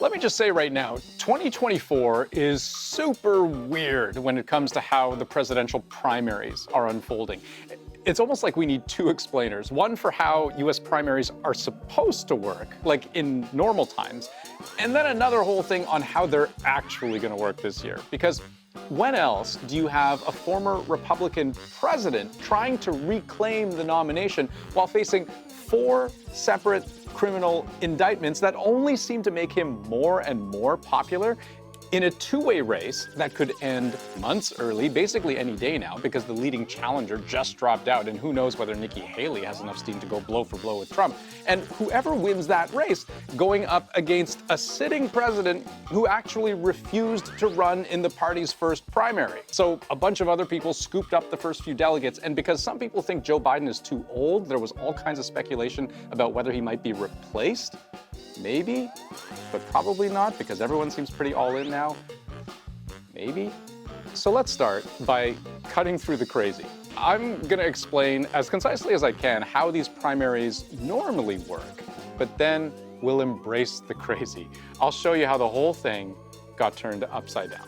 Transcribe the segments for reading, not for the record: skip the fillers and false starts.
Let me just say right now, 2024 is super weird when it comes to how the presidential primaries are unfolding. It's almost like we need two explainers. One for how US primaries are supposed to work, like in normal times, and then another whole thing on how they're actually going to work this year. Because when else do you have a former Republican president trying to reclaim the nomination while facing 4 separate criminal indictments that only seem to make him more and more popular in a two-way race that could end months early, basically any day now, because the leading challenger just dropped out, and who knows whether Nikki Haley has enough steam to go blow for blow with Trump. And whoever wins that race going up against a sitting president who actually refused to run in the party's first primary. So a bunch of other people scooped up the first few delegates, and because some people think Joe Biden is too old, there was all kinds of speculation about whether he might be replaced. Maybe, but probably not, because everyone seems pretty all in now. Maybe. So let's start by cutting through the crazy. I'm going to explain as concisely as I can how these primaries normally work, but then we'll embrace the crazy. I'll show you how the whole thing got turned upside down.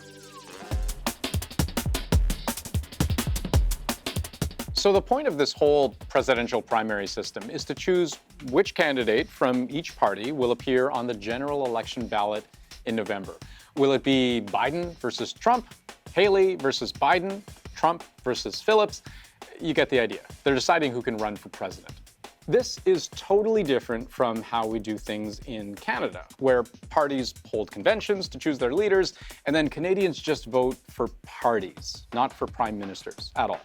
So the point of this whole presidential primary system is to choose which candidate from each party will appear on the general election ballot in November. Will it be Biden versus Trump, Haley versus Biden, Trump versus Phillips? You get the idea. They're deciding who can run for president. This is totally different from how we do things in Canada, where parties hold conventions to choose their leaders, and then Canadians just vote for parties, not for prime ministers at all.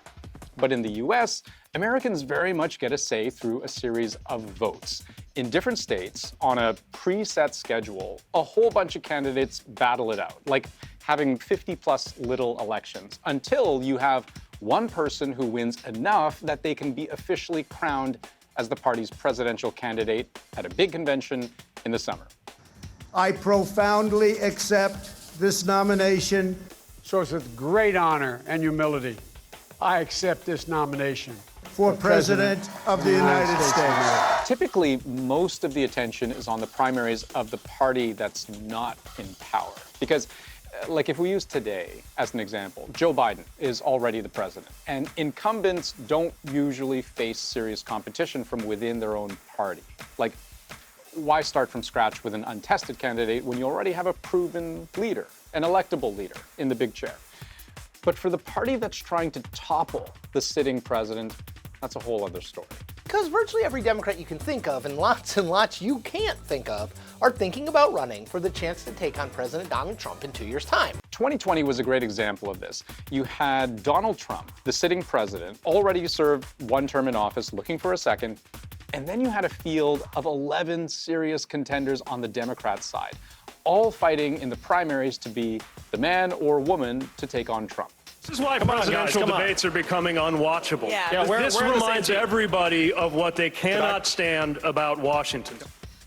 But in the US, Americans very much get a say through a series of votes. In different states, on a preset schedule, a whole bunch of candidates battle it out, like having 50-plus little elections, until you have one person who wins enough that they can be officially crowned as the party's presidential candidate at a big convention in the summer. I profoundly accept this nomination. So it's with great honor and humility I accept this nomination for President of the United States. Typically, most of the attention is on the primaries of the party that's not in power. Because, like if we use today as an example, Joe Biden is already the president, and incumbents don't usually face serious competition from within their own party. Like, why start from scratch with an untested candidate when you already have a proven leader, an electable leader in the big chair? But for the party that's trying to topple the sitting president, that's a whole other story. Because virtually every Democrat you can think of, and lots you can't think of, are thinking about running for the chance to take on President Donald Trump in 2 years' time. 2020 was a great example of this. You had Donald Trump, the sitting president, already served one term in office, looking for a second, and then you had a field of 11 serious contenders on the Democrat side, all fighting in the primaries to be the man or woman to take on Trump. This is why presidential debates are becoming unwatchable. This reminds everybody of what they cannot stand about Washington.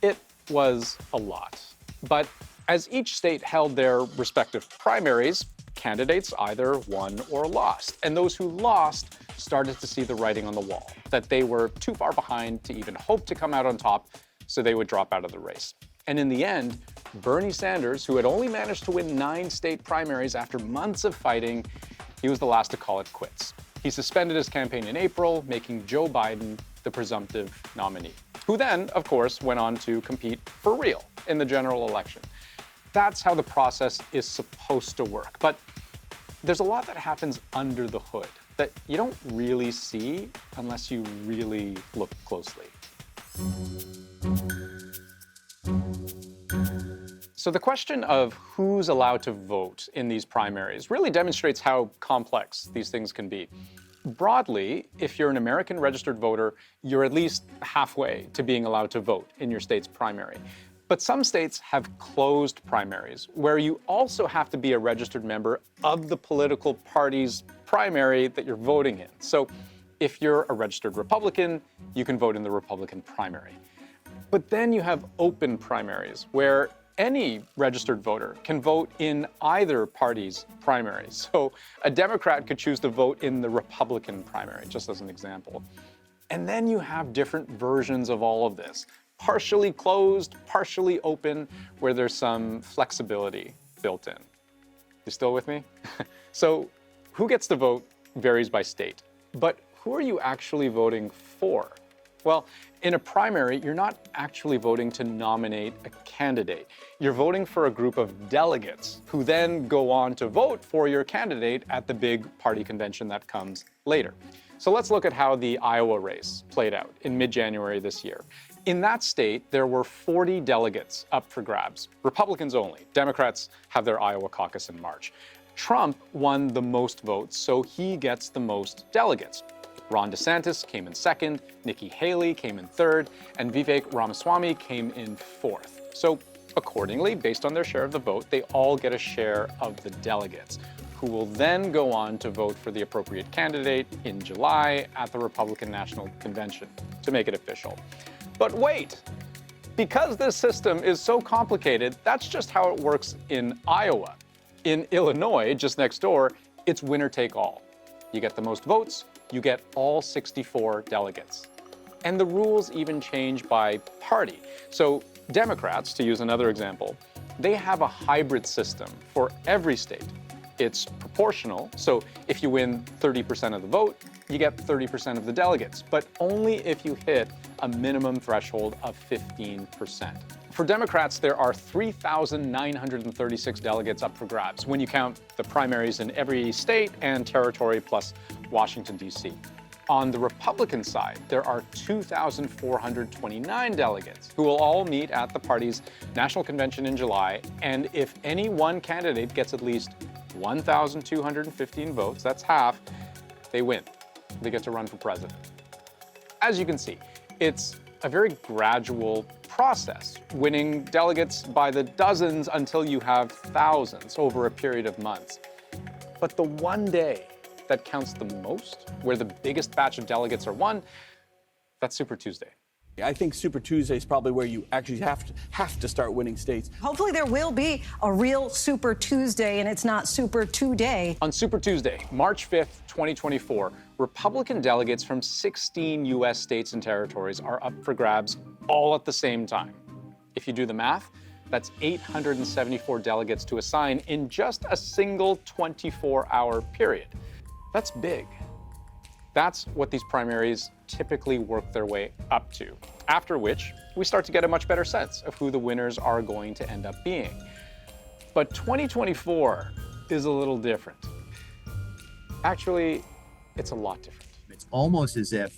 It was a lot. But as each state held their respective primaries, candidates either won or lost. And those who lost started to see the writing on the wall, that they were too far behind to even hope to come out on top, so they would drop out of the race. And in the end, Bernie Sanders, who had only managed to win 9 state primaries after months of fighting, he was the last to call it quits. He suspended his campaign in April, making Joe Biden the presumptive nominee, who then, of course, went on to compete for real in the general election. That's how the process is supposed to work. But there's a lot that happens under the hood that you don't really see unless you really look closely. So the question of who's allowed to vote in these primaries really demonstrates how complex these things can be. Broadly, if you're an American registered voter, you're at least halfway to being allowed to vote in your state's primary. But some states have closed primaries, where you also have to be a registered member of the political party's primary that you're voting in. So if you're a registered Republican, you can vote in the Republican primary. But then you have open primaries, where any registered voter can vote in either party's primary. So a Democrat could choose to vote in the Republican primary, just as an example. And then you have different versions of all of this. partially closed, partially open, where there's some flexibility built in. You still with me? So who gets to vote varies by state, but who are you actually voting for? Well, in a primary, you're not actually voting to nominate a candidate. You're voting for a group of delegates who then go on to vote for your candidate at the big party convention that comes later. So let's look at how the Iowa race played out in mid-January this year. In that state, there were 40 delegates up for grabs, Republicans only. Democrats have their Iowa caucus in March. Trump won the most votes, so he gets the most delegates. Ron DeSantis came in second, Nikki Haley came in third, and Vivek Ramaswamy came in fourth. So accordingly, based on their share of the vote, they all get a share of the delegates, who will then go on to vote for the appropriate candidate in July at the Republican National Convention to make it official. But wait, because this system is so complicated, that's just how it works in Iowa. In Illinois, just next door, it's winner take all. You get the most votes, you get all 64 delegates. And the rules even change by party. So Democrats, to use another example, they have a hybrid system for every state. It's proportional, so if you win 30% of the vote, you get 30% of the delegates, but only if you hit a minimum threshold of 15%. For Democrats, there are 3,936 delegates up for grabs when you count the primaries in every state and territory plus Washington, D.C. On the Republican side, there are 2,429 delegates who will all meet at the party's national convention in July, and if any one candidate gets at least 1,215 votes, that's half, they win. They get to run for president. As you can see, it's a very gradual process, winning delegates by the dozens until you have thousands over a period of months. But the one day that counts the most, where the biggest batch of delegates are won, that's Super Tuesday. I think Super Tuesday is probably where you actually have to start winning states. Hopefully there will be a real Super Tuesday and it's not Super Tuesday. On Super Tuesday, March 5th, 2024, Republican delegates from 16 U.S. states and territories are up for grabs all at the same time. If you do the math, that's 874 delegates to assign in just a single 24-hour period. That's big. That's what these primaries typically work their way up to, after which we start to get a much better sense of who the winners are going to end up being. But 2024 is a little different. Actually, it's a lot different. It's almost as if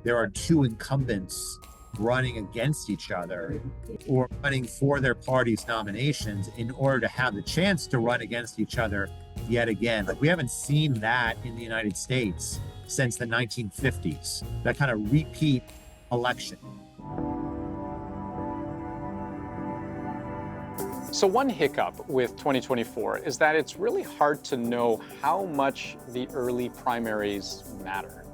there are two incumbents running against each other or running for their party's nominations in order to have the chance to run against each other yet again. Like, we haven't seen that in the United States since the 1950s, that kind of repeat election. So one hiccup with 2024 is that it's really hard to know how much the early primaries matter.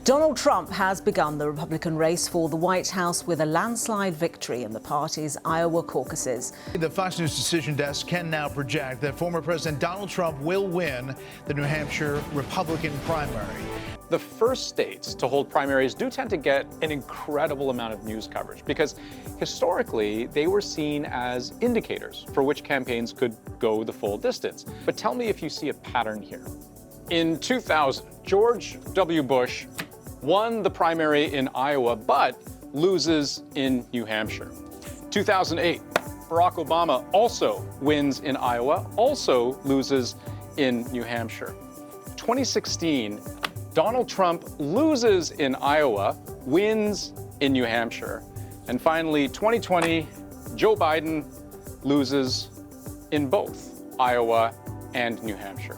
Donald Trump has begun the Republican race for the White House with a landslide victory in the party's Iowa caucuses. The Fox News Decision Desk can now project that former President Donald Trump will win the New Hampshire Republican primary. The first states to hold primaries do tend to get an incredible amount of news coverage because historically they were seen as indicators for which campaigns could go the full distance. But tell me if you see a pattern here. In 2000, George W. Bush won the primary in Iowa but loses in New Hampshire. 2008, Barack Obama also wins in Iowa, also loses in New Hampshire. 2016, Donald Trump loses in Iowa, wins in New Hampshire. And finally, 2020, Joe Biden loses in both Iowa and New Hampshire.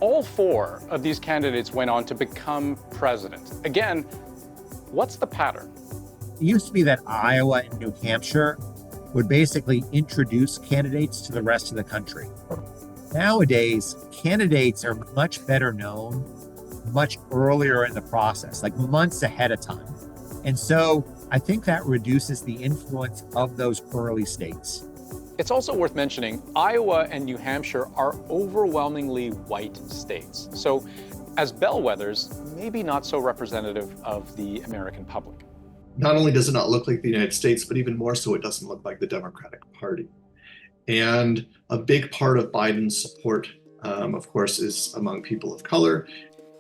All four of these candidates went on to become president. Again, what's the pattern? It used to be that Iowa and New Hampshire would basically introduce candidates to the rest of the country. Nowadays, candidates are much better known much earlier in the process, like months ahead of time. And so I think that reduces the influence of those early states. It's also worth mentioning, Iowa and New Hampshire are overwhelmingly white states. So as bellwethers, maybe not so representative of the American public. Not only does it not look like the United States, but even more so, it doesn't look like the Democratic Party. And a big part of Biden's support, of course, is among people of color.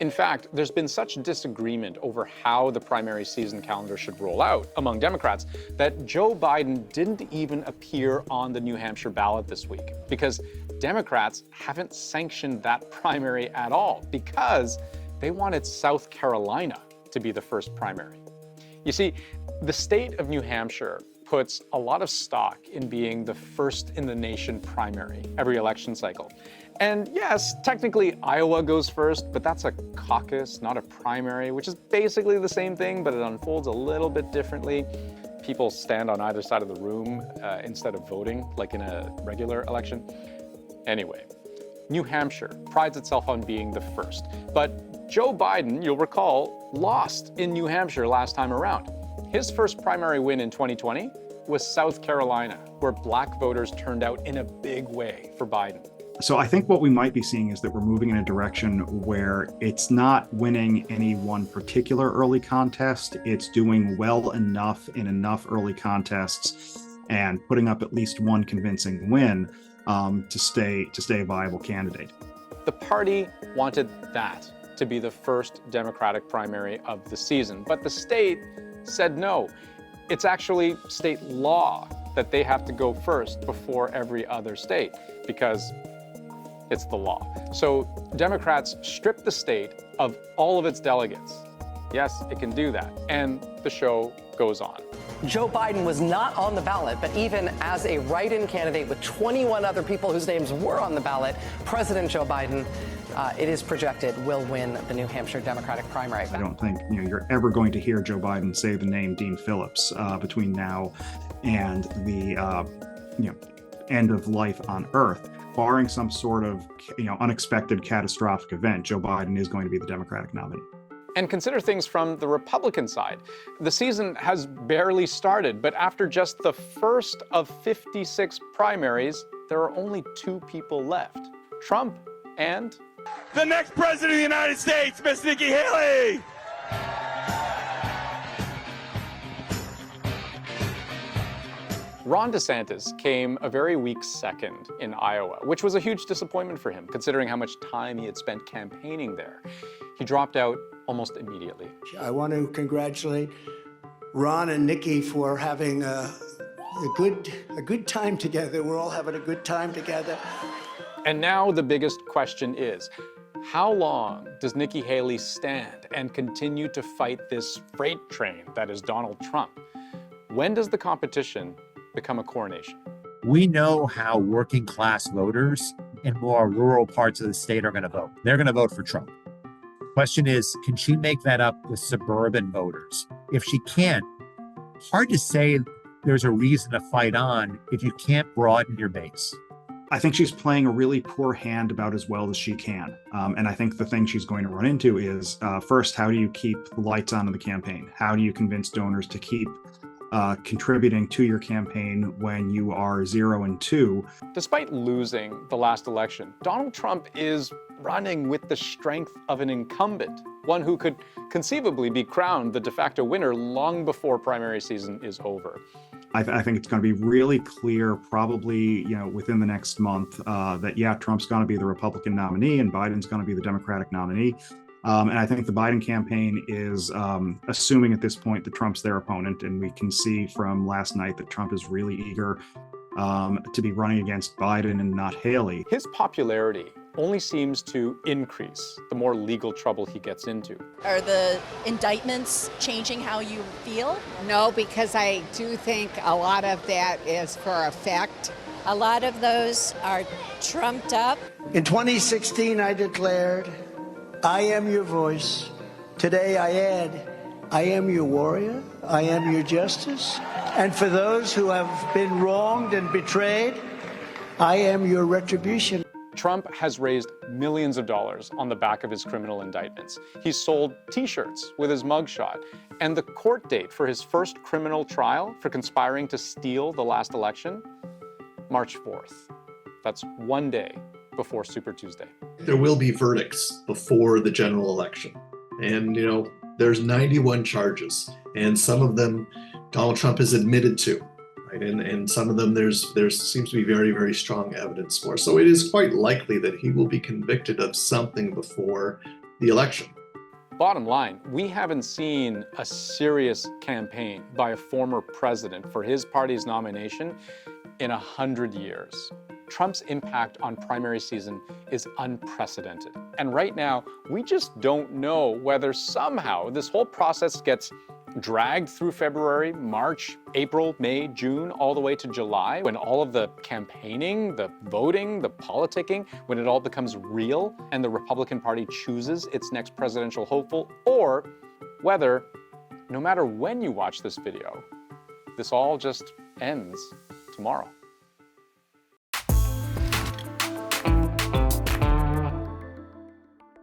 In fact, there's been such disagreement over how the primary season calendar should roll out among Democrats that Joe Biden didn't even appear on the New Hampshire ballot this week because Democrats haven't sanctioned that primary at all because they wanted South Carolina to be the first primary. You see, the state of New Hampshire puts a lot of stock in being the first in the nation primary every election cycle. And yes, technically Iowa goes first, but that's a caucus, not a primary, which is basically the same thing, but it unfolds a little bit differently. People stand on either side of the room instead of voting, like in a regular election. Anyway, New Hampshire prides itself on being the first, but Joe Biden, you'll recall, lost in New Hampshire last time around. His first primary win in 2020 was South Carolina, where black voters turned out in a big way for Biden. So I think what we might be seeing is that we're moving in a direction where it's not winning any one particular early contest. It's doing well enough in enough early contests and putting up at least one convincing win to stay a viable candidate. The party wanted that to be the first Democratic primary of the season, but the state said no. It's actually state law that they have to go first before every other state because it's the law. So Democrats stripped the state of all of its delegates. Yes, it can do that. And the show goes on. Joe Biden was not on the ballot, but even as a write-in candidate with 21 other people whose names were on the ballot, President Joe Biden, it is projected, will win the New Hampshire Democratic primary. I don't think you're ever going to hear Joe Biden say the name Dean Phillips between now and the end of life on Earth. Barring some sort of unexpected catastrophic event, Joe Biden is going to be the Democratic nominee. And consider things from the Republican side. The season has barely started, but after just the first of 56 primaries, there are only two people left, Trump and the next president of the United States, Miss Nikki Haley. Ron DeSantis came a very weak second in Iowa, which was a huge disappointment for him, considering how much time he had spent campaigning there. He dropped out almost immediately. I want to congratulate Ron and Nikki for having a good time together. We're all having a good time together. And now the biggest question is, how long does Nikki Haley stand and continue to fight this freight train that is Donald Trump? When does the competition become a coronation? We know how working class voters in more rural parts of the state are going to vote. They're going to vote for Trump. Question is, can she make that up with suburban voters? If she can't, hard to say there's a reason to fight on if you can't broaden your base. I think she's playing a really poor hand about as well as she can. And I think the thing she's going to run into is, first, how do you keep the lights on in the campaign? How do you convince donors to keep contributing to your campaign when you are 0 and 2? Despite losing the last election, Donald Trump is running with the strength of an incumbent, one who could conceivably be crowned the de facto winner long before primary season is over. I think it's going to be really clear, probably within the next month, that Trump's going to be the Republican nominee and Biden's going to be the Democratic nominee. And I think the Biden campaign is assuming at this point that Trump's their opponent, and we can see from last night that Trump is really eager to be running against Biden and not Haley. His popularity only seems to increase the more legal trouble he gets into. Are the indictments changing how you feel? No, because I do think a lot of that is for effect. A lot of those are trumped up. In 2016, I declared, I am your voice. Today I add, I am your warrior. I am your justice. And for those who have been wronged and betrayed, I am your retribution. Trump has raised millions of dollars on the back of his criminal indictments. He's sold T-shirts with his mugshot. And the court date for his first criminal trial for conspiring to steal the last election, March 4th. That's one day before Super Tuesday. There will be verdicts before the general election. And, there's 91 charges. And some of them Donald Trump has admitted to, right? And some of them there seems to be very, very strong evidence for. So it is quite likely that he will be convicted of something before the election. Bottom line, we haven't seen a serious campaign by a former president for his party's nomination in 100 years. Trump's impact on primary season is unprecedented. And right now, we just don't know whether somehow this whole process gets dragged through February, March, April, May, June, all the way to July, when all of the campaigning, the voting, the politicking, when it all becomes real and the Republican Party chooses its next presidential hopeful, or whether, no matter when you watch this video, this all just ends tomorrow.